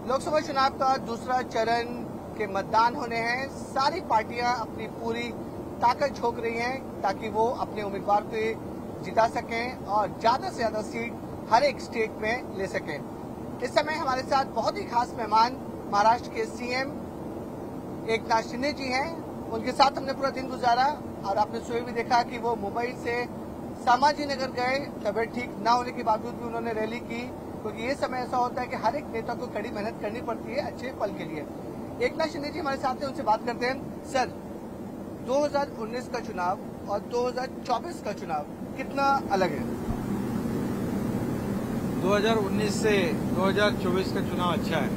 लोकसभा चुनाव का दूसरा चरण के मतदान होने हैं। सारी पार्टियां अपनी पूरी ताकत झोंक रही हैं ताकि वो अपने उम्मीदवार को जिता सकें और ज्यादा से ज्यादा सीट हर एक स्टेट में ले सकें। इस समय हमारे साथ बहुत ही खास मेहमान महाराष्ट्र के सीएम एकनाथ शिंदे जी हैं। उनके साथ हमने पूरा दिन गुजारा और आपने सुबह भी देखा कि वो मुंबई से संभाजी नगर गए। तबियत ठीक न होने के बावजूद भी उन्होंने रैली की, क्योंकि ये समय ऐसा होता है कि हर एक नेता को कड़ी मेहनत करनी पड़ती है अच्छे फल के लिए। एकनाथ शिंदे जी हमारे साथ हैं, उनसे बात करते हैं। सर, 2019 का चुनाव और 2024 का चुनाव कितना अलग है? 2019 से 2024 का चुनाव अच्छा है,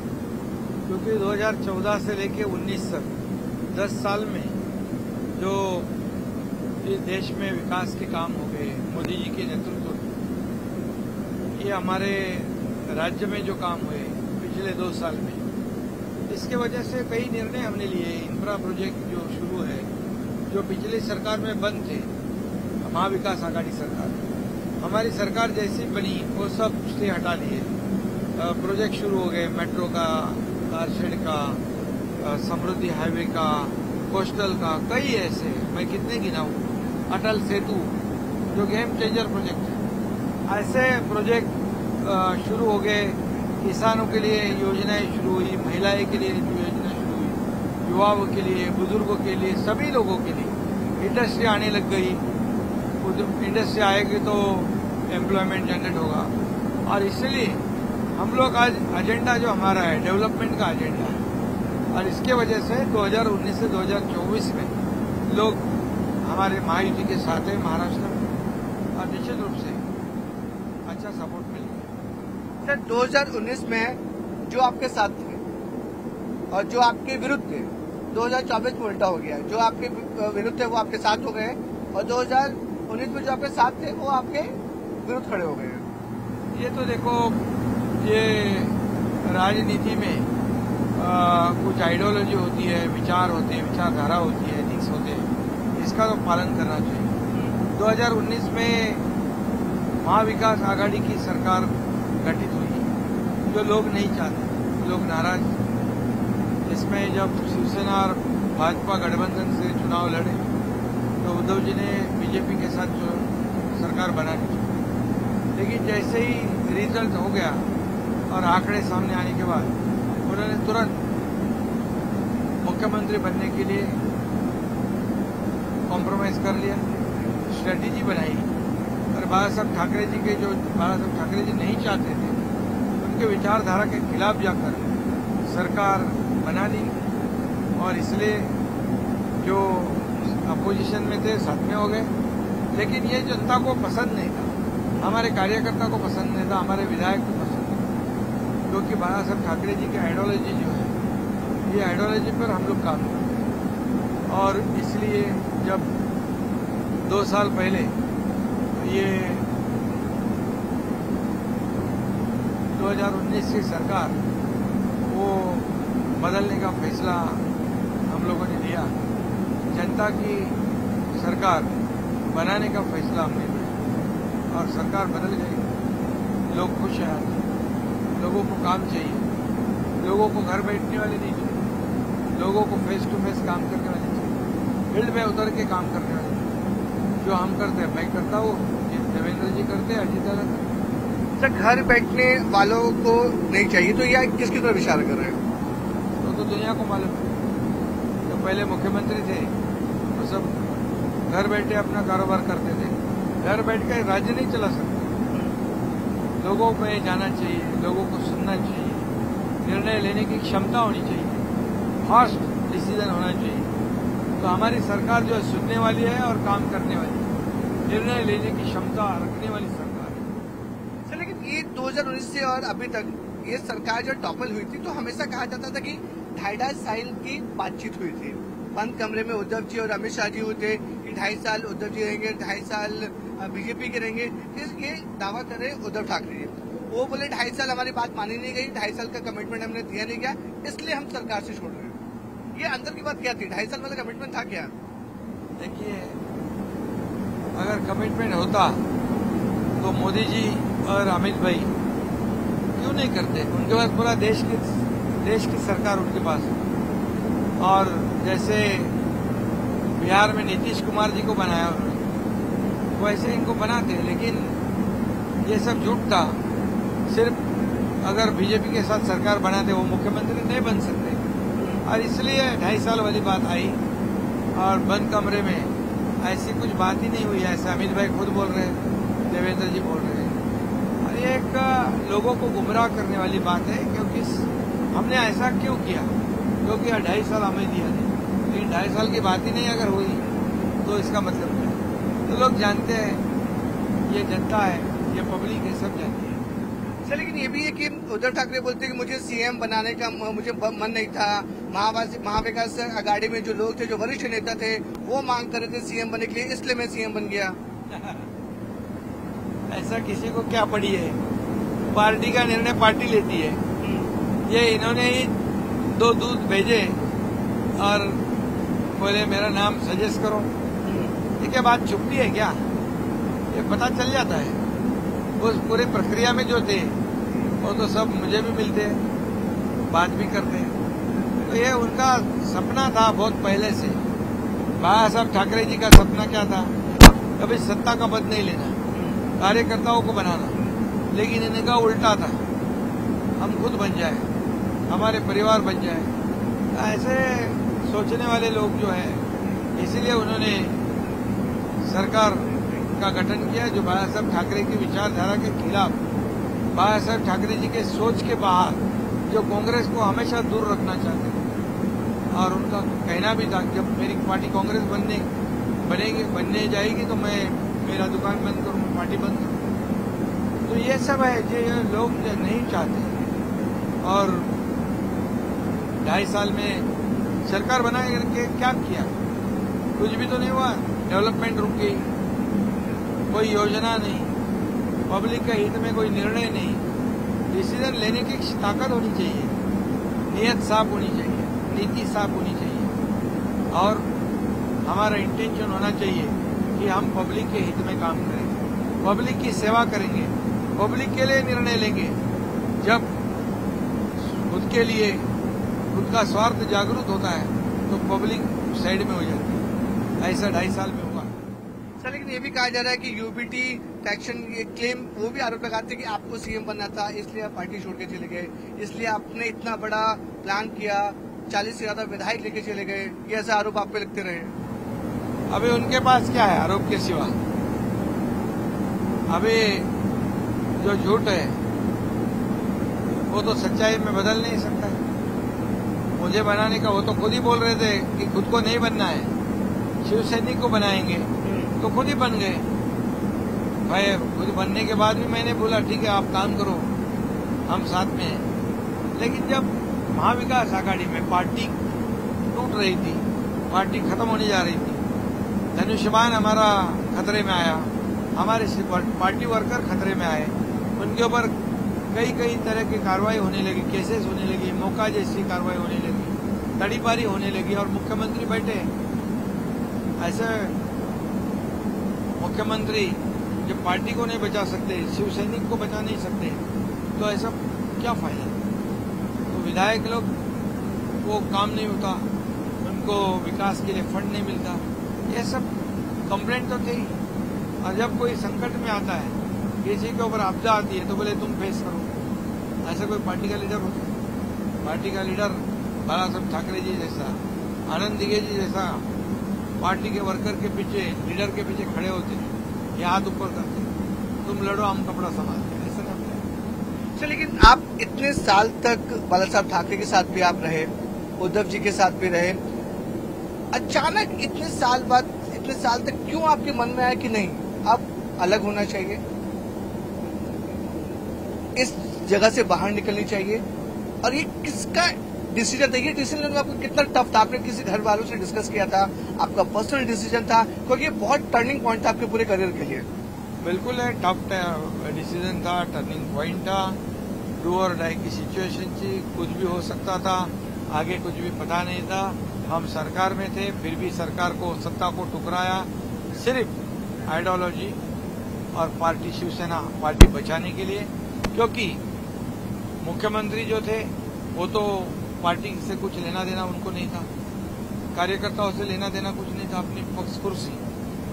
क्योंकि 2014 से लेके 19 तक 10 साल में जो इस देश में विकास के काम हो गए मोदी जी के नेतृत्व में, ये हमारे राज्य में जो काम हुए पिछले 2 साल में, इसके वजह से कई निर्णय हमने लिए। इंफ्रा प्रोजेक्ट जो शुरू है, जो पिछली सरकार में बंद थे, महाविकास आघाड़ी सरकार, हमारी सरकार जैसी बनी वो सब स्टे हटा दिए। प्रोजेक्ट शुरू हो गए, मेट्रो का, कारशेड का, समृद्धि हाईवे का, कोस्टल का, कई ऐसे, मैं कितने गिनाऊं, अटल सेतु जो गेम चेंजर प्रोजेक्ट है, ऐसे प्रोजेक्ट शुरू हो गए। किसानों के लिए योजनाएं शुरू हुई, महिलाएं के लिए योजना शुरू हुई, युवाओं के लिए, बुजुर्गों के लिए, सभी लोगों के लिए। इंडस्ट्री आने लग गई, इंडस्ट्री आएगी तो एम्प्लॉयमेंट जनरेट होगा, और इसलिए हम लोग आज एजेंडा जो हमारा है डेवलपमेंट का एजेंडा है, और इसके वजह से 2019 से 2024 में लोग हमारे महायुति के साथ है महाराष्ट्र में, और निश्चित रूप से अच्छा सपोर्ट मिल गया। सर, 2019 में जो आपके साथ थे और जो आपके विरुद्ध थे, 2024 में उल्टा हो गया। जो आपके विरुद्ध थे वो आपके साथ हो गए, और 2019 में जो आपके साथ थे वो आपके विरुद्ध खड़े हो गए। ये तो देखो, ये राजनीति में कुछ आइडियोलॉजी होती है, विचार होते हैं, विचारधारा होती है, एथिक्स होते हैं, इसका तो पालन करना चाहिए। 2019 में महाविकास आघाड़ी की सरकार गठित हुई, जो लोग नहीं चाहते, लोग नाराज। इसमें जब शिवसेना और भाजपा गठबंधन से चुनाव लड़े तो उद्धव जी ने बीजेपी के साथ जो सरकार बना दी, लेकिन जैसे ही रिजल्ट हो गया और आंकड़े सामने आने के बाद उन्होंने तुरंत मुख्यमंत्री बनने के लिए कॉम्प्रोमाइज कर लिया, स्ट्रेटेजी बनाई। और बाला साहब ठाकरे जी के, जो बाला साहब ठाकरे जी नहीं चाहते थे, उनके विचारधारा के खिलाफ जाकर सरकार बना दी, और इसलिए जो अपोजिशन में थे साथ में हो गए। लेकिन ये जनता को पसंद नहीं था, हमारे कार्यकर्ता को पसंद नहीं था, हमारे विधायक को पसंद नहीं था, क्योंकि बाला साहब ठाकरे जी की आइडियोलॉजी जो है, ये आइडियोलॉजी पर हम लोग काम करते हैं। और इसलिए जब 2 साल पहले ये 2019 की सरकार वो बदलने का फैसला हम लोगों ने लिया, जनता की सरकार बनाने का फैसला हमने लिया, और सरकार बदल गई। लोग खुश हैं, लोगों को काम चाहिए, लोगों को घर बैठने वाले नहीं चाहिए, लोगों को फेस टू फेस काम करने वाले चाहिए, फील्ड में उतर के काम करने वाले चाहिए। जो हम करते हैं, मैं करता हूँ, देवेंद्र जी करते हैं, अजीत दादा करते हैं। सर, घर बैठने वालों को नहीं चाहिए, तो यह किसकी तरफ इशारा कर रहे हैं? तो दुनिया को मालूम है, जो पहले मुख्यमंत्री थे वो सब घर बैठे अपना कारोबार करते थे। घर बैठ के राज्य नहीं चला सकते। लोगों में जाना चाहिए, लोगों को सुनना चाहिए, निर्णय लेने की क्षमता होनी चाहिए, फास्ट डिसीजन होना चाहिए। तो हमारी सरकार जो है सुनने वाली है और काम करने वाली है, निर्णय लेने की क्षमता रखने वाली सरकार है। सर, लेकिन ये 2019 से और अभी तक ये सरकार जो टॉपल हुई थी, तो हमेशा कहा जाता था कि 2.5 साल की बातचीत हुई थी। बंद कमरे में उद्धव जी और अमित शाह जी हुए थे कि 2.5 साल उद्धव जी रहेंगे, 2.5 साल बीजेपी के रहेंगे। ये दावा कर रहे उद्धव ठाकरे जी, वो बोले 2.5 साल हमारी बात मानी नहीं गई, 2.5 साल का कमिटमेंट हमने दिया नहीं गया, इसलिए हम सरकार से छोड़ रहे हैं। ये अंदर की बात क्या थी? 2.5 साल वाला कमिटमेंट था क्या? देखिए, अगर कमिटमेंट होता तो मोदी जी और अमित भाई क्यों नहीं करते? उनके पास पूरा देश की देश की सरकार उनके पास हो। और जैसे बिहार में नीतीश कुमार जी को बनाया उन्होंने, वैसे इनको बनाते हैं। लेकिन ये सब झूठ था। सिर्फ अगर बीजेपी के साथ सरकार बनाते वो मुख्यमंत्री नहीं बन सकते, और इसलिए 2.5 साल वाली बात आई। और बंद कमरे में ऐसी कुछ बात ही नहीं हुई। ऐसा अमित भाई खुद बोल रहे हैं, देवेंद्र जी बोल रहे हैं। और ये एक लोगों को गुमराह करने वाली बात है, क्योंकि हमने ऐसा क्यों किया? क्योंकि 2.5 साल हमें दिया नहीं। लेकिन 2.5 साल की बात ही नहीं अगर हुई तो इसका मतलब क्या? तो लोग जानते हैं, ये जनता है, ये पब्लिक है, सब जानती है। सर, लेकिन ये भी है कि उद्धव ठाकरे बोलते हैं कि मुझे सीएम बनाने का मुझे मन नहीं था। महाविकास आघाड़ी में जो लोग थे, जो वरिष्ठ नेता थे, वो मांग कर रहे थे सीएम बनने के लिए, इसलिए मैं सीएम बन गया। ऐसा किसी को क्या पड़ी है? पार्टी का निर्णय पार्टी लेती है। ये इन्होंने ही 2 दूत भेजे और बोले मेरा नाम सजेस्ट करो। ये क्या बात छुपती है क्या? ये पता चल जाता है। उस पूरी प्रक्रिया में जो थे वो तो सब मुझे भी मिलते हैं, बात भी करते हैं। तो ये उनका सपना था बहुत पहले से। बाबा साहब ठाकरे जी का सपना क्या था? कभी सत्ता का पद नहीं लेना, कार्यकर्ताओं को बनाना। लेकिन इनका उल्टा था, हम खुद बन जाए, हमारे परिवार बन जाए। ऐसे सोचने वाले लोग जो है, इसीलिए उन्होंने सरकार का गठन किया जो बाबा साहब ठाकरे की विचारधारा के खिलाफ, बाबा साहब ठाकरे जी के सोच के बाहर, जो कांग्रेस को हमेशा दूर रखना चाहते थे। और उनका कहना भी था जब मेरी पार्टी कांग्रेस बनने जाएगी तो मैं मेरा दुकान बंद करूँ, पार्टी बंद करूँ। तो ये सब है जो लोग नहीं चाहते। और 2.5 साल में सरकार बना के क्या किया? कुछ भी तो नहीं हुआ। डेवलपमेंट रुक गई, कोई योजना नहीं, पब्लिक के हित में कोई निर्णय नहीं। डिसीजन लेने की ताकत होनी चाहिए, नीयत साफ होनी चाहिए, नीति साफ होनी चाहिए, और हमारा इंटेंशन होना चाहिए कि हम पब्लिक के हित में काम करें, पब्लिक की सेवा करेंगे, पब्लिक के लिए निर्णय लेंगे। जब खुद के लिए खुद का स्वार्थ जागरूक होता है तो पब्लिक साइड में हो जाती है। ऐसा 2.5 साल में हुआ। सर, लेकिन ये भी कहा जा रहा है कि यूबीटी फैक्शन ये क्लेम, वो भी आरोप लगाते हैं कि आपको सीएम बनना था, इसलिए आप पार्टी छोड़ के चले गए, इसलिए आपने इतना बड़ा प्लान किया, 40 से ज्यादा विधायक लेके चले गए। ये ऐसा आरोप आप पे लगते रहे। अभी उनके पास क्या है आरोप के सिवा? अभी जो झूठ है वो तो सच्चाई में बदल नहीं सकता है। मुझे बनाने का वो तो खुद ही बोल रहे थे कि खुद को नहीं बनना है, शिवसैनिक को बनाएंगे, तो खुद ही बन गए। भाई खुद बनने के बाद भी मैंने बोला ठीक है आप काम करो, हम साथ में हैं। लेकिन जब महाविकास आघाड़ी में पार्टी टूट रही थी, पार्टी खत्म होने जा रही थी, धनुष्यबाण हमारा खतरे में आया, हमारे पार्टी वर्कर खतरे में आए, उनके ऊपर कई तरह की कार्रवाई होने लगी, केसेस होने लगी, मौका जैसी कार्रवाई होने लगी, तड़ीपारी होने लगी, और मुख्यमंत्री बैठे। ऐसे मुख्यमंत्री जब पार्टी को नहीं बचा सकते, शिवसैनिक को बचा नहीं सकते, तो ऐसा क्या फायदा? तो विधायक लोग वो काम नहीं होता, उनको विकास के लिए फंड नहीं मिलता, ये सब कंप्लेंट तो थे ही। और जब कोई संकट में आता है, किसी के ऊपर आपदा आती है, तो बोले तुम फेस करो। ऐसा कोई पार्टी का लीडर होता है? पार्टी का लीडर बाला साहब ठाकरे जी जैसा, आनंद दिघे जी जैसा पार्टी के वर्कर के पीछे, लीडर के पीछे खड़े होते हैं, ये हाथ ऊपर करते हैं, तुम लड़ो हम कपड़ा संभालते हैं, ऐसा करते हैं। अच्छा, लेकिन आप इतने साल तक बाला साहब ठाकरे के साथ भी आप रहे, उद्धव जी के साथ भी रहे, अचानक इतने साल बाद, इतने साल तक क्यों आपके मन में आया कि नहीं अब अलग होना चाहिए, इस जगह से बाहर निकलनी चाहिए? और ये किसका डिसीजन था? ये डिसीजन आपको कितना टफ था? आपने किसी घर वालों से डिस्कस किया था? आपका पर्सनल डिसीजन था? क्योंकि ये बहुत टर्निंग पॉइंट था आपके पूरे करियर के लिए। बिल्कुल है, टफ डिसीजन था, टर्निंग पॉइंट था, डू और डाई की सिचुएशन थी, कुछ भी हो सकता था, आगे कुछ भी पता नहीं था। हम सरकार में थे, फिर भी सरकार को, सत्ता को ठुकराया, सिर्फ आइडियोलॉजी और पार्टी शिवसेना पार्टी बचाने के लिए। क्योंकि मुख्यमंत्री जो थे वो तो पार्टी से कुछ लेना देना उनको नहीं था, कार्यकर्ताओं से लेना देना कुछ नहीं था, अपनी पक्ष कुर्सी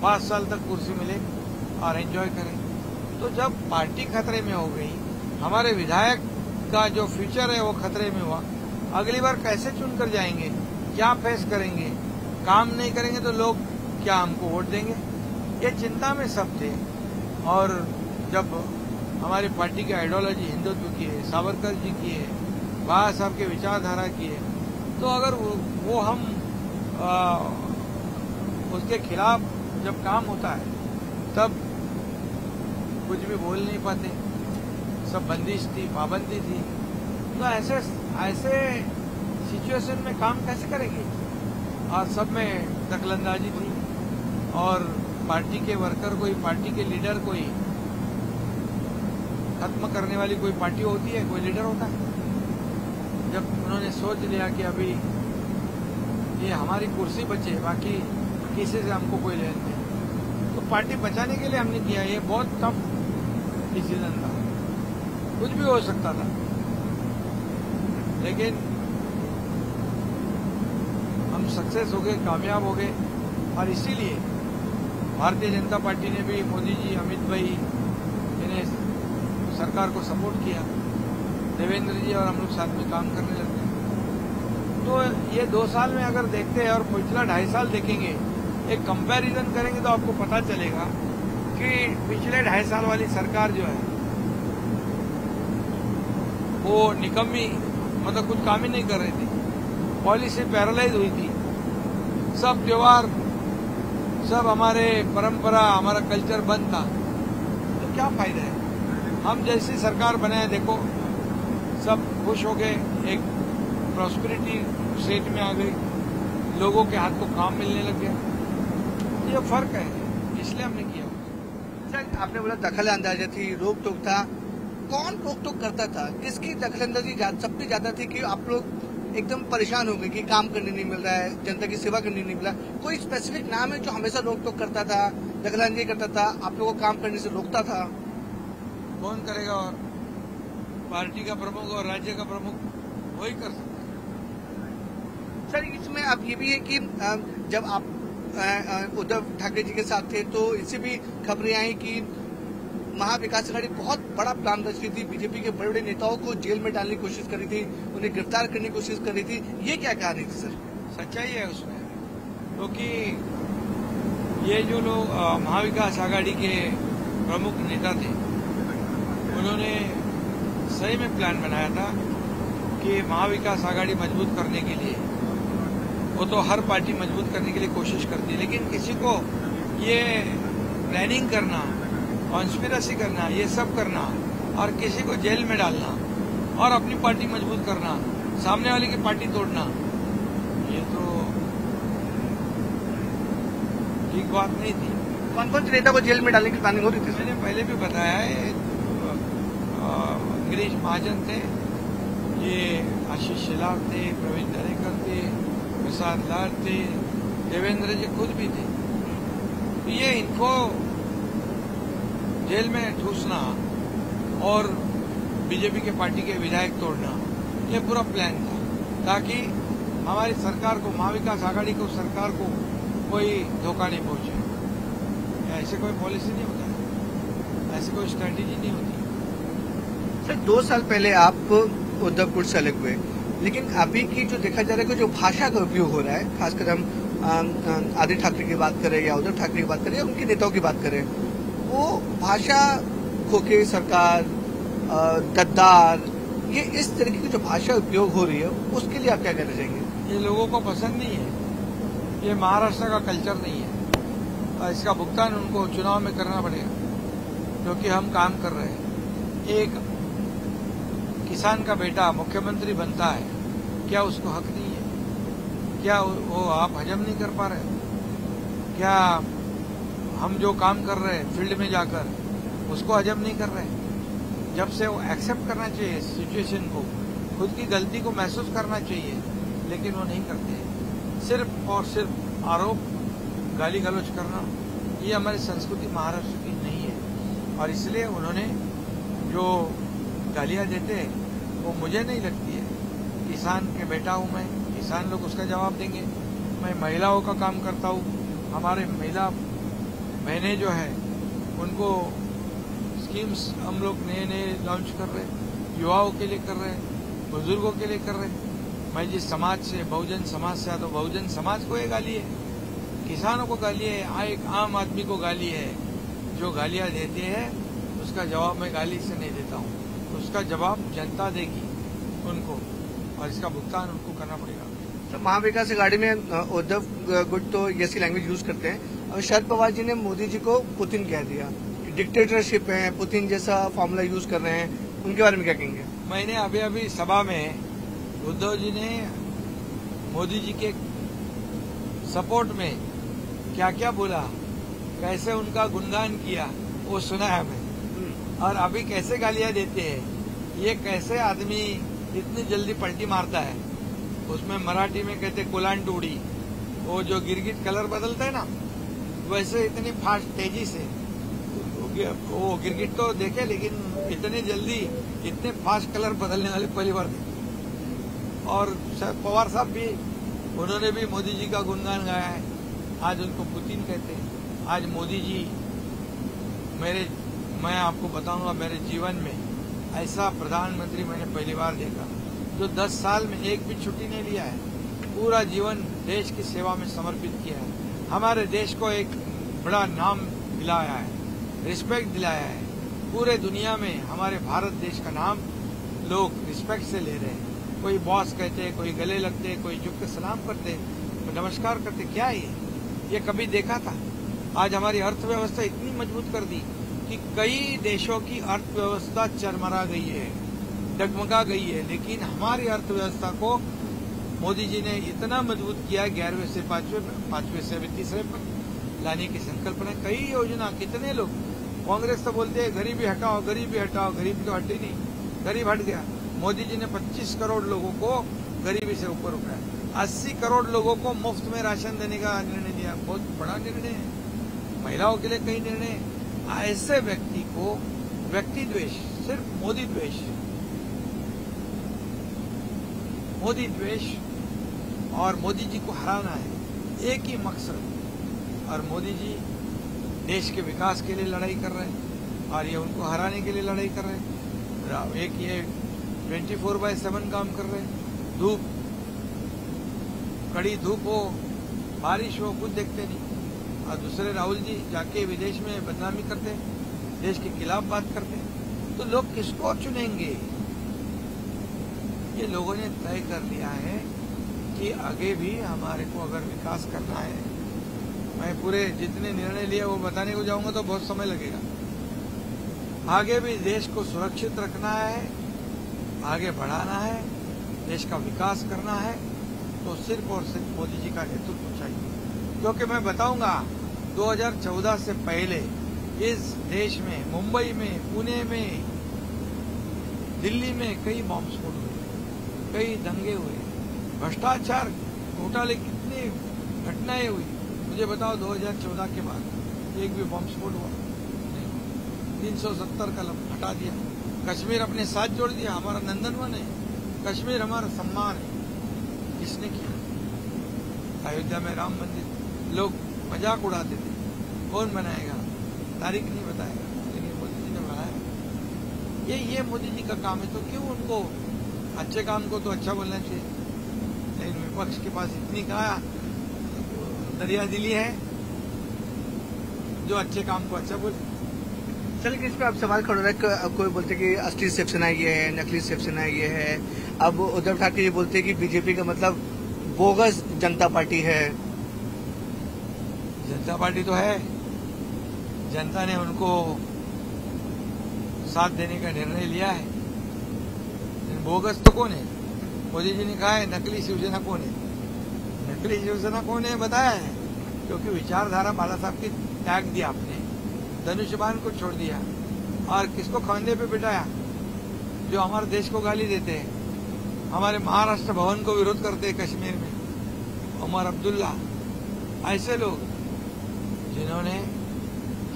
5 साल तक कुर्सी मिले और एंजॉय करें। तो जब पार्टी खतरे में हो गई, हमारे विधायक का जो फ्यूचर है वो खतरे में हुआ, अगली बार कैसे चुनकर जाएंगे, क्या फेस करेंगे, काम नहीं करेंगे तो लोग क्या हमको वोट देंगे, ये चिंता में सब थे। और जब हमारी पार्टी की आइडियोलॉजी हिंदुत्व की है, सावरकर जी की है, बाबा साहब के विचारधारा की है, तो अगर वो हम उसके खिलाफ जब काम होता है तब कुछ भी बोल नहीं पाते, सब बंदिश थी, पाबंदी थी। तो ऐसे सिचुएशन में काम कैसे करेंगे? और सब में दखलंदाजी थी और पार्टी के वर्कर कोई, पार्टी के लीडर कोई खत्म करने वाली कोई पार्टी होती है, कोई लीडर होता है। जब उन्होंने सोच लिया कि अभी ये हमारी कुर्सी बचे, बाकी किसी से हमको कोई लेन नहीं, तो पार्टी बचाने के लिए हमने किया। ये बहुत टफ डिसीजन था, कुछ भी हो सकता था, लेकिन हम सक्सेस हो गए, कामयाब हो गए। और इसीलिए भारतीय जनता पार्टी ने भी, मोदी जी, अमित भाई, इन्हें सरकार को सपोर्ट किया, देवेंद्र जी और हम लोग साथ में काम करने लगे। तो ये 2 साल में अगर देखते हैं और पिछला 2.5 साल देखेंगे, एक कंपैरिजन करेंगे तो आपको पता चलेगा कि पिछले 2.5 साल वाली सरकार जो है वो निकम्मी, मतलब कुछ काम ही नहीं कर रही थी, पॉलिसी पैरालाइज हुई थी। सब त्योहार, सब हमारे परंपरा, हमारा कल्चर बंद था, तो क्या फायदा है? हम जैसी सरकार बनाए, देखो सब खुश हो गए, एक प्रॉस्पेरिटी स्टेट में आ गई, लोगों के हाथ को काम मिलने लग गया। ये फर्क है, इसलिए हमने किया। सर, आपने बोला दखल अंदाजा थी, रोक टोक था, कौन रोक टोक करता था? किसकी दखलंदाजी सबसे ज्यादा थी कि आप लोग एकदम परेशान हो गए कि काम करने नहीं मिल रहा है, जनता की सेवा करने नहीं मिला? कोई स्पेसिफिक नाम है जो हमेशा रोक टोक करता था, दखलंदाजी करता था, आप लोगों को काम करने से रोकता था? कौन करेगा? और पार्टी का प्रमुख और राज्य का प्रमुख वही कर सकता है। सर, इसमें अब ये भी है कि जब आप उद्धव ठाकरे जी के साथ थे तो इससे भी खबरें आई कि महाविकास अघाड़ी बहुत बड़ा प्लान रच रही थी, बीजेपी के बड़े बड़े नेताओं को जेल में डालने की कोशिश कर रही थी, उन्हें गिरफ्तार करने की कोशिश कर रही थी। ये क्या कहानी थी सर? सच्चाई है उसमें, क्योंकि ये जो लोग महाविकास आघाड़ी के प्रमुख नेता थे, उन्होंने सही में प्लान बनाया था कि महाविकास आघाड़ी मजबूत करने के लिए, वो तो हर पार्टी मजबूत करने के लिए कोशिश करती है, लेकिन किसी को ये प्लानिंग करना, कॉन्स्पिरेसी करना, ये सब करना और किसी को जेल में डालना और अपनी पार्टी मजबूत करना, सामने वाले की पार्टी तोड़ना, ये तो ठीक बात नहीं थी। कौन कौन से नेता को जेल में डालने की प्लानिंग हो रही थी? मैंने पहले भी बताया है, गिरीश महाजन थे, ये आशीष शेलार थे, प्रवीण दरेकर थे, प्रसाद लाल थे, देवेंद्र जी खुद भी थे। ये इनको जेल में ठूसना और बीजेपी के पार्टी के विधायक तोड़ना, ये पूरा प्लान था, ताकि हमारी सरकार को, महाविकास आघाड़ी को, सरकार को कोई धोखा नहीं पहुंचे। ऐसे कोई पॉलिसी नहीं होता है, ऐसी कोई स्ट्रैटेजी नहीं होती। सर, 2 साल पहले आप उद्धवपुर से अलग हुए, लेकिन अभी की जो देखा जा रहा है कि जो भाषा का उपयोग हो रहा है, खासकर हम आदित्य ठाकरे की बात करें या उद्धव ठाकरे की बात करें या उनके नेताओं की बात करें, वो भाषा खोखे सरकार, गद्दार, ये इस तरीके की जो भाषा उपयोग हो रही है, उसके लिए आप क्या कहना चाहेंगे? ये लोगों को पसंद नहीं है, ये महाराष्ट्र का कल्चर नहीं है और इसका भुगतान उनको चुनाव में करना पड़ेगा, क्योंकि हम काम कर रहे हैं। एक किसान का बेटा मुख्यमंत्री बनता है, क्या उसको हक नहीं है? क्या वो आप हजम नहीं कर पा रहे? क्या हम जो काम कर रहे हैं फील्ड में जाकर उसको हजम नहीं कर रहे? जब से वो एक्सेप्ट करना चाहिए सिचुएशन को, खुद की गलती को महसूस करना चाहिए, लेकिन वो नहीं करते। सिर्फ और सिर्फ आरोप, गाली गलौज करना, ये हमारी संस्कृति महाराष्ट्र की नहीं है। और इसलिए उन्होंने जो गालियां देते हैं वो मुझे नहीं लगती है किसान के बेटा हूं मैं, किसान लोग उसका जवाब देंगे। मैं महिलाओं का काम करता हूं, हमारे महिला बहनें जो है उनको स्कीम्स हम लोग नए नए लॉन्च कर रहे हैं, युवाओं के लिए कर रहे हैं, बुजुर्गों के लिए कर रहे हैं। मैं जिस समाज से, बहुजन समाज से आता हूं, बहुजन समाज को ये गाली है, किसानों को गाली है, एक आम आदमी को गाली है। जो गालियां देते हैं उसका जवाब मैं गाली से नहीं देता हूं, उसका जवाब जनता देगी उनको, और इसका भुगतान उनको करना पड़ेगा। तो महाविकास आघाड़ी में उद्धव गुट तो ऐसी लैंग्वेज यूज करते हैं, और शरद पवार जी ने मोदी जी को पुतिन कह दिया, डिक्टेटरशिप है, पुतिन जैसा फॉर्मूला यूज कर रहे हैं, उनके बारे में क्या कहेंगे? मैंने अभी अभी सभा में उद्धव जी ने मोदी जी के सपोर्ट में क्या क्या बोला, कैसे उनका गुणगान किया, वो सुना है मैं। और अभी कैसे गालियां देते हैं, ये कैसे आदमी इतनी जल्दी पलटी मारता है। उसमें मराठी में कहते कुलान टूड़ी, वो जो गिरगिट कलर बदलता है ना, वैसे इतनी फास्ट तेजी से वो गिरगिट तो देखे, लेकिन इतनी जल्दी इतने फास्ट कलर बदलने वाले पहली बार देखे। और पवार साहब भी, उन्होंने भी मोदी जी का गुणगान गाया है। आज उनको पुतिन कहते हैं। आज मोदी जी मैं आपको बताऊंगा, मेरे जीवन में ऐसा प्रधानमंत्री मैंने पहली बार देखा जो 10 साल में एक भी छुट्टी नहीं लिया है, पूरा जीवन देश की सेवा में समर्पित किया है, हमारे देश को एक बड़ा नाम दिलाया है, रिस्पेक्ट दिलाया है। पूरे दुनिया में हमारे भारत देश का नाम लोग रिस्पेक्ट से ले रहे हैं। कोई बॉस कहते, कोई गले लगते, कोई झुक के सलाम करते, नमस्कार करते। क्या है ये कभी देखा था? आज हमारी अर्थव्यवस्था इतनी मजबूत कर दी कि कई देशों की अर्थव्यवस्था चरमरा गई है, डगमगा गई है, लेकिन हमारी अर्थव्यवस्था को मोदी जी ने इतना मजबूत किया, 11वें से 5वें से 3रे पर लाने की संकल्पना। कई योजना, कितने लोग, कांग्रेस तो बोलते हैं गरीबी हटाओ, गरीबी हटाओ, गरीबी तो हटी नहीं, गरीब हट गया। मोदी जी ने 25 करोड़ लोगों को गरीबी से ऊपर उठाया, 80 करोड़ लोगों को मुफ्त में राशन देने का निर्णय लिया। बहुत बड़ा निर्णय है, महिलाओं के लिए कई निर्णय। ऐसे व्यक्ति को व्यक्ति द्वेष, सिर्फ मोदी द्वेष और मोदी जी को हराना है, एक ही मकसद। और मोदी जी देश के विकास के लिए लड़ाई कर रहे हैं, और ये उनको हराने के लिए लड़ाई कर रहे हैं। एक ये 24/7 काम कर रहे हैं, धूप, कड़ी धूप हो, बारिश हो, कुछ देखते नहीं। और दूसरे राहुल जी जाके विदेश में बदनामी करते हैं, देश के खिलाफ बात करते हैं। तो लोग किसको चुनेंगे? ये लोगों ने तय कर लिया है कि आगे भी हमारे को अगर विकास करना है, मैं पूरे जितने निर्णय लिए वो बताने को जाऊंगा तो बहुत समय लगेगा। आगे भी देश को सुरक्षित रखना है, आगे बढ़ाना है, देश का विकास करना है, तो सिर्फ और सिर्फ मोदी जी का नेतृत्व चाहिए। क्योंकि मैं बताऊंगा 2014 से पहले इस देश में, मुंबई में, पुणे में, दिल्ली में कई बॉम्ब स्फोट हुए, कई दंगे हुए, भ्रष्टाचार, घोटाले, कितनी घटनाएं हुई। मुझे बताओ 2014 के बाद एक भी बॉम्ब स्फोट हुआ? 370 कलम हटा दिया, कश्मीर अपने साथ जोड़ दिया, हमारा नंदनवन है, कश्मीर हमारा सम्मान है। किसने किया? अयोध्या में राम मंदिर लोग मजाक उड़ाते थे, कौन बनाएगा? तारीख नहीं बताएगा, लेकिन मोदी जी ने बनाया। ये मोदी जी का काम है, तो क्यों उनको अच्छे काम को तो अच्छा बोलना चाहिए। लेकिन विपक्ष के पास इतनी कहा दरिया दिली है जो अच्छे काम को अच्छा बोले। चलिए, इस पे आप सवाल खड़ा रहे, कोई बोलते कि असली शिवसेना ये है, नकली शिवसेना ये है। अब उद्धव ठाकरे जी बोलते हैं कि बीजेपी का मतलब बोगस जनता पार्टी है। जनता पार्टी तो है, जनता ने उनको साथ देने का निर्णय लिया है। बोगस तो कौन है? मोदी जी ने कहा है नकली शिवसेना कौन है? नकली शिवसेना कौन है बताया है, क्योंकि विचारधारा बाला साहब की त्याग दिया आपने, धनुष्यबाण को छोड़ दिया, और किसको खांधे पे बिठाया? जो हमारे देश को गाली देते हैं, हमारे महाराष्ट्र भवन को विरोध करते हैं कश्मीर में, उमर अब्दुल्ला, ऐसे लोग जिन्होंने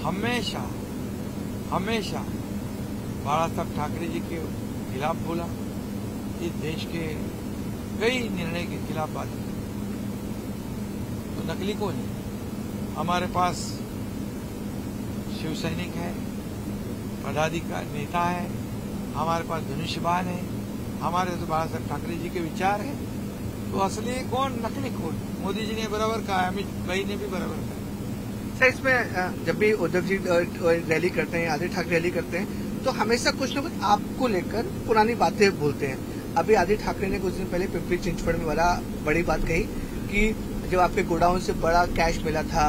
हमेशा बाला साहब ठाकरे जी के खिलाफ बोला, इस देश के कई निर्णय के खिलाफ बात की, तो नकली कौन है? हमारे पास शिव सैनिक है, पदाधिकारी नेता है, हमारे पास धनुष्यबाण है, हमारे तो बाला साहब ठाकरे जी के विचार है, तो असली कौन नकली कौन? मोदी जी ने बराबर कहा, अमित भाई ने भी बराबर कहा। सर, इसमें जब भी उद्धव जी रैली करते हैं, आदित्य ठाकरे रैली करते हैं, तो हमेशा कुछ न कुछ आपको लेकर पुरानी बातें बोलते हैं। अभी आदित्य ठाकरे ने कुछ दिन पहले पिंपरी चिंचवड़ में बड़ी बात कही कि जब आपके गोडाउन से बड़ा कैश मिला था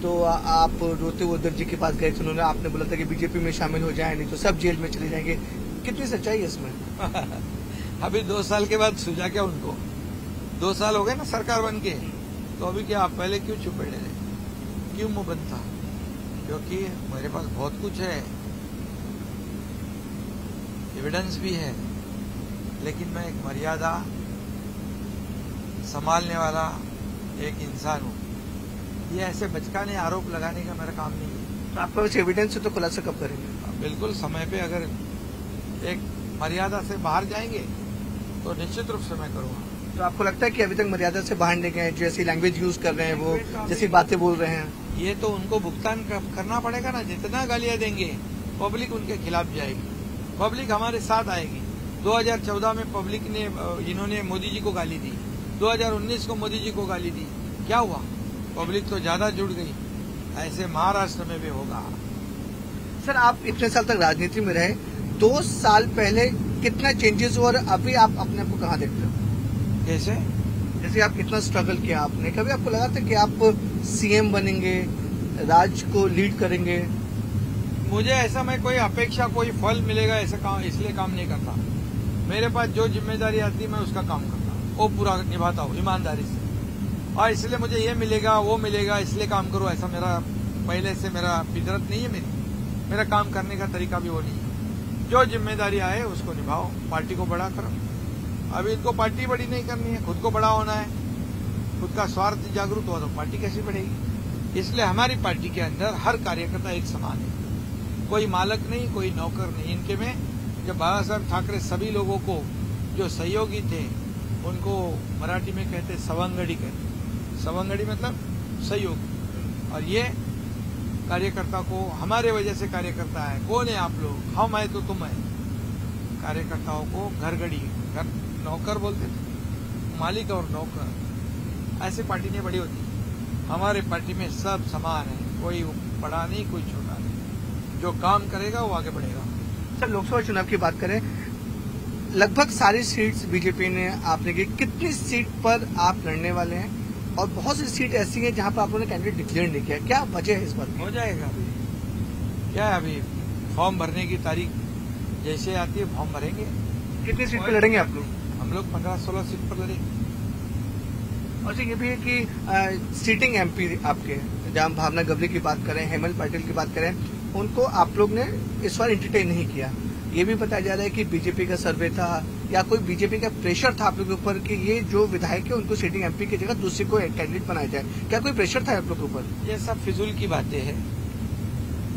तो आप रोते हुए उद्धव जी के पास गए थे, उन्होंने आपने बोला था कि बीजेपी में शामिल हो जाए, नहीं तो सब जेल में चले जाएंगे। कितनी सच्चाई है इसमें? अभी 2 साल के बाद सूझा क्या उनको? 2 साल हो गए ना सरकार बन के, तो अभी क्या आप पहले क्यों छुपे रहे, क्यों मुंह बंद था? क्योंकि मेरे पास बहुत कुछ है, एविडेंस भी है, लेकिन मैं एक मर्यादा संभालने वाला एक इंसान हूँ। ये ऐसे बचकाने आरोप लगाने का मेरा काम नहीं है। तो आपका कुछ एविडेंस है तो खुलासा कब करेंगे? बिल्कुल समय पे, अगर एक मर्यादा से बाहर जाएंगे तो निश्चित रूप से मैं करूँगा। तो आपको लगता है कि अभी तक मर्यादा से बाहर नहीं गए, जैसी लैंग्वेज यूज कर रहे हैं, वो जैसी बातें बोल रहे हैं? ये तो उनको भुगतान करना पड़ेगा ना। जितना गालियां देंगे पब्लिक उनके खिलाफ जाएगी, पब्लिक हमारे साथ आएगी। 2014 में पब्लिक ने, इन्होंने मोदी जी को गाली दी, 2019 को मोदी जी को गाली दी, क्या हुआ? पब्लिक तो ज्यादा जुड़ गई। ऐसे महाराष्ट्र में भी होगा। सर, आप इतने साल तक राजनीति में रहे, 2 साल पहले कितना चेंजेस हुआ और अभी आप अपने आप को कहाँ देखते हो? कैसे? जैसे आप कितना स्ट्रगल किया आपने, कभी आपको लगा था कि आप सीएम बनेंगे, राज्य को लीड करेंगे? मुझे ऐसा, मैं कोई अपेक्षा, कोई फल मिलेगा ऐसा काम, इसलिए काम नहीं करता। मेरे पास जो जिम्मेदारी आती है मैं उसका काम करता हूँ, वो पूरा निभाता हूँ ईमानदारी से। और इसलिए मुझे ये मिलेगा वो मिलेगा इसलिए काम करो, ऐसा मेरा पहले से मेरा फितरत नहीं है। मेरा काम करने का तरीका भी वो नहीं है। जो जिम्मेदारी आए उसको निभाओ, पार्टी को बड़ा करो। अभी इनको पार्टी बड़ी नहीं करनी है, खुद को बड़ा होना है। खुद का स्वार्थ जागरूक हुआ तो पार्टी कैसे बढ़ेगी? इसलिए हमारी पार्टी के अंदर हर कार्यकर्ता एक समान है, कोई मालक नहीं, कोई नौकर नहीं। इनके में जब बाला साहब ठाकरे सभी लोगों को जो सहयोगी थे उनको मराठी में कहते सवंगड़ी कहते। सवंगड़ी मतलब सहयोग। और ये कार्यकर्ता को, हमारे वजह से कार्यकर्ता है। कौन है आप लोग? हम है तो तुम है। कार्यकर्ताओं को घरगड़ी, घर नौकर बोलते थे, मालिक और नौकर, ऐसे पार्टी नहीं बड़ी होती। हमारे पार्टी में सब समान है, कोई बड़ा नहीं कोई छोटा नहीं। जो काम करेगा वो आगे बढ़ेगा। सर, लोकसभा चुनाव की बात करें, लगभग सारी सीट्स बीजेपी ने आपने की, कितनी सीट पर आप लड़ने वाले हैं? और बहुत सी सीट ऐसी है जहां पर आप लोगों ने कैंडिडेट डिक्लेयर नहीं किया, क्या वजह है इस बात की? हो जाएगा अभी, क्या है अभी फॉर्म भरने की तारीख जैसे आती है फॉर्म भरेंगे। कितनी सीट पर लड़ेंगे आप लोग? हम लोग 15-16 सीट पर लड़ेंगे। और ये भी है कि सीटिंग एमपी आपके, जहां भावना गवली की बात करें, हेमंत पाटिल की बात करें, उनको आप लोग ने इस बार एंटरटेन नहीं किया। ये भी बताया जा रहा है कि बीजेपी का सर्वे था या कोई बीजेपी का प्रेशर था आप लोगों के ऊपर कि ये जो विधायक है उनको सीटिंग एमपी की जगह दूसरे को कैंडिडेट बनाया जाए। क्या कोई प्रेशर था आप लोगों के ऊपर? ये सब फिजूल की बातें हैं,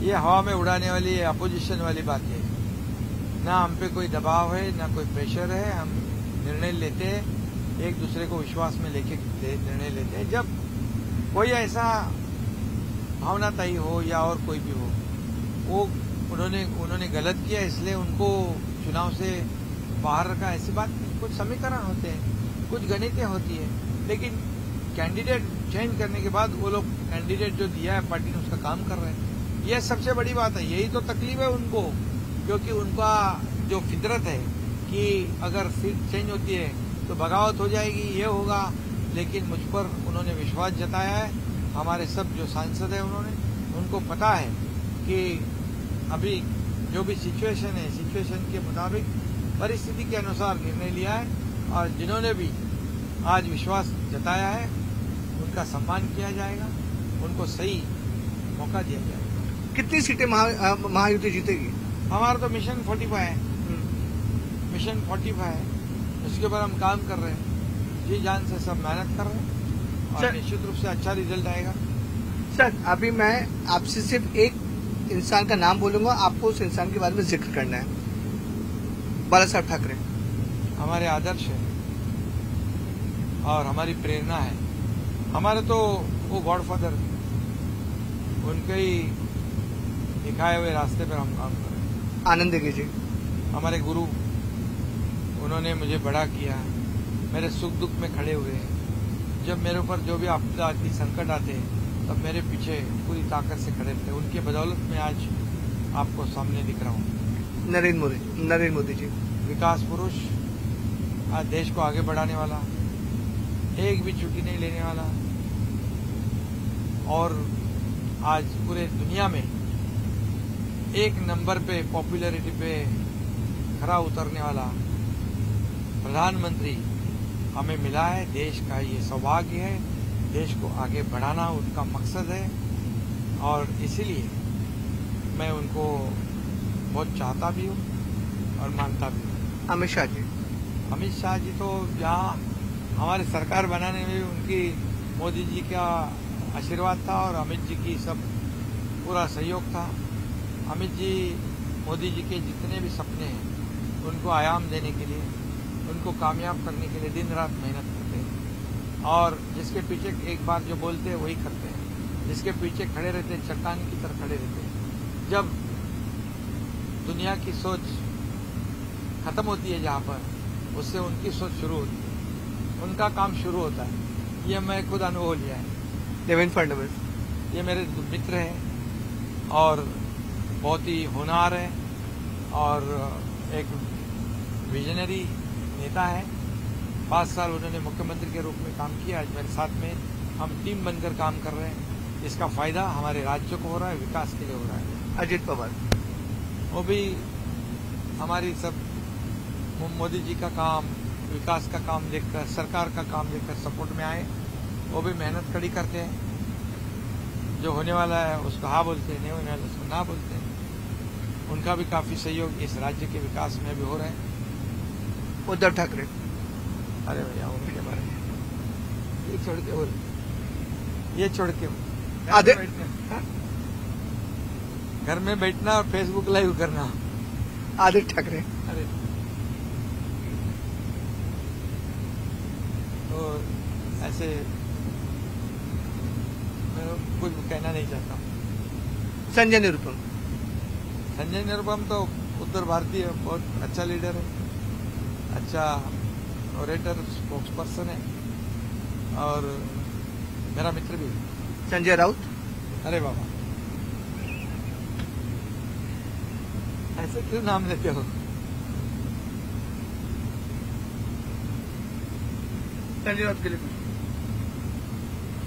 ये हवा में उड़ाने वाली अपोजिशन वाली बातें हैं। ना हम पे कोई दबाव है, ना कोई प्रेशर है। हम निर्णय लेते हैं, एक दूसरे को विश्वास में लेके निर्णय लेते हैं। जब कोई ऐसा भावनाताई हो या और कोई भी हो, वो उन्होंने गलत किया इसलिए उनको चुनाव से बाहर रखा, ऐसी बात नहीं। कुछ समीकरण होते हैं, कुछ गणितें होती है, लेकिन कैंडिडेट चेंज करने के बाद वो लोग कैंडिडेट जो दिया है पार्टी ने उसका काम कर रहे हैं। यह सबसे बड़ी बात है, यही तो तकलीफ है उनको, क्योंकि उनका जो फितरत है कि अगर सीट चेंज होती है तो बगावत हो जाएगी, ये होगा। लेकिन मुझ पर उन्होंने विश्वास जताया है, हमारे सब जो सांसद हैं उनको पता है कि अभी जो भी सिचुएशन है, सिचुएशन के मुताबिक परिस्थिति के अनुसार निर्णय लिया है। और जिन्होंने भी आज विश्वास जताया है उनका सम्मान किया जाएगा, उनको सही मौका दिया जाएगा। कितनी सीटें महायुति जीतेगी? हमारा तो मिशन 45 है, मिशन 45 है, उसके ऊपर हम काम कर रहे हैं, जी जान से सब मेहनत कर रहे हैं और निश्चित रूप से अच्छा रिजल्ट आएगा। सर, अभी मैं आपसे सिर्फ एक इंसान का नाम बोलूंगा, आपको उस इंसान के बारे में जिक्र करना है। बाला साहब ठाकरे हमारे आदर्श है, और हमारी प्रेरणा है। हमारे तो वो गॉडफादर, उनके ही दिखाए हुए रास्ते पर हम काम कर रहे हैं। आनंद कीजिए। हमारे गुरु, उन्होंने मुझे बड़ा किया, मेरे सुख दुख में खड़े हुए। जब मेरे ऊपर जो भी आपदा आती, संकट आते, तब मेरे पीछे पूरी ताकत से खड़े थे। उनके बदौलत में आज आपको सामने दिख रहा हूँ। नरेंद्र मोदी जी विकास पुरुष, आज देश को आगे बढ़ाने वाला, एक भी छुट्टी नहीं लेने वाला, और आज पूरे दुनिया में एक नंबर पे पॉपुलैरिटी पे खरा उतरने वाला प्रधानमंत्री हमें मिला है। देश का ये सौभाग्य है, देश को आगे बढ़ाना उनका मकसद है, और इसीलिए मैं उनको बहुत चाहता भी हूँ और मानता भी हूँ। अमित शाह जी तो यहाँ हमारी सरकार बनाने में उनकी, मोदी जी का आशीर्वाद था और अमित जी की सब पूरा सहयोग था। अमित जी मोदी जी के जितने भी सपने हैं उनको आयाम देने के लिए, उनको कामयाब करने के लिए दिन रात मेहनत करते हैं, और जिसके पीछे एक बार जो बोलते हैं वही करते हैं, जिसके पीछे खड़े रहते हैं चट्टान की तरह खड़े रहते हैं। जब दुनिया की सोच खत्म होती है जहाँ पर, उससे उनकी सोच शुरू होती है, उनका काम शुरू होता है। ये मैं खुद अनुभव लिया है। देवेंद्र फडणवीस, ये मेरे मित्र हैं और बहुत ही होनहार है और एक विजनरी नेता है। 5 साल उन्होंने मुख्यमंत्री के रूप में काम किया। आज मेरे साथ में हम टीम बनकर काम कर रहे हैं। इसका फायदा हमारे राज्य को हो रहा है, विकास के लिए हो रहा है। अजित पवार, वो भी हमारी सब मोदी जी का काम, विकास का काम देखकर, सरकार का काम देखकर सपोर्ट में आए। वो भी मेहनत कड़ी करते हैं। जो होने वाला है उसको हाँ बोलते हैं, नहीं होने वाला उसको ना बोलते हैं। उनका भी काफी सहयोग इस राज्य के विकास में भी हो रहा है। उद्धव ठाकरे, अरे भैया उनके बारे में ये छोड़ के बोल, ये छोड़ के घर में बैठना और फेसबुक लाइव करना। आदित्य ठाकरे, अरे तो ऐसे मैं कुछ कहना नहीं चाहता। संजय निरुपम, संजय निरुपम तो उत्तर भारतीय बहुत अच्छा लीडर है, अच्छा ऑरेटर, स्पोक्स पर्सन है और मेरा मित्र भी है। संजय राउत, अरे बाबा ऐसे क्यों नाम लेते हो? संजय राउत के लिए कुछ,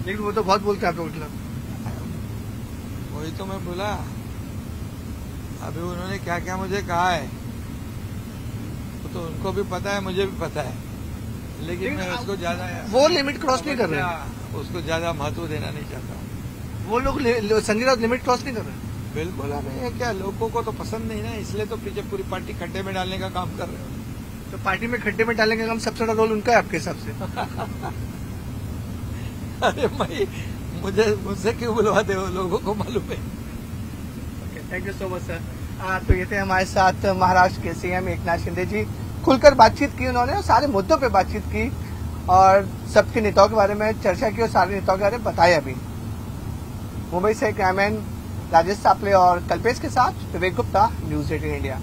लेकिन वो तो बहुत बोलते हैं आपके खिलाफ। वही तो मैं बोला, अभी उन्होंने क्या क्या मुझे कहा है तो उनको भी पता है, मुझे भी पता है, लेकिन मैं उसको ज्यादा, वो लिमिट क्रॉस नहीं कर रहे, उसको ज्यादा महत्व देना नहीं चाहता। वो लोग संजय राउत लिमिट क्रॉस नहीं कर रहे। बिल्कुल नहीं है, क्या लोगों को तो पसंद नहीं ना, इसलिए तो पीछे पूरी पार्टी खड्डे में डालने का काम कर रहे हो। तो पार्टी में खड्डे में डालने का काम सबसे बड़ा रोल उनका है आपके हिसाब से? अरे भाई मुझसे क्यों बुलवाते हो, लोगों को मालूम है। Thank you so much sir. तो ये थे हमारे साथ महाराष्ट्र के सीएम एकनाथ शिंदे जी। खुलकर बातचीत की उन्होंने और सारे मुद्दों पे बातचीत की और सबके नेताओं के बारे में चर्चा की और सारे नेताओं के बारे में बताया भी। मुंबई से कैमरामैन राजेश सापले और कल्पेश के साथ विवेक गुप्ता, न्यूज 18 इंडिया।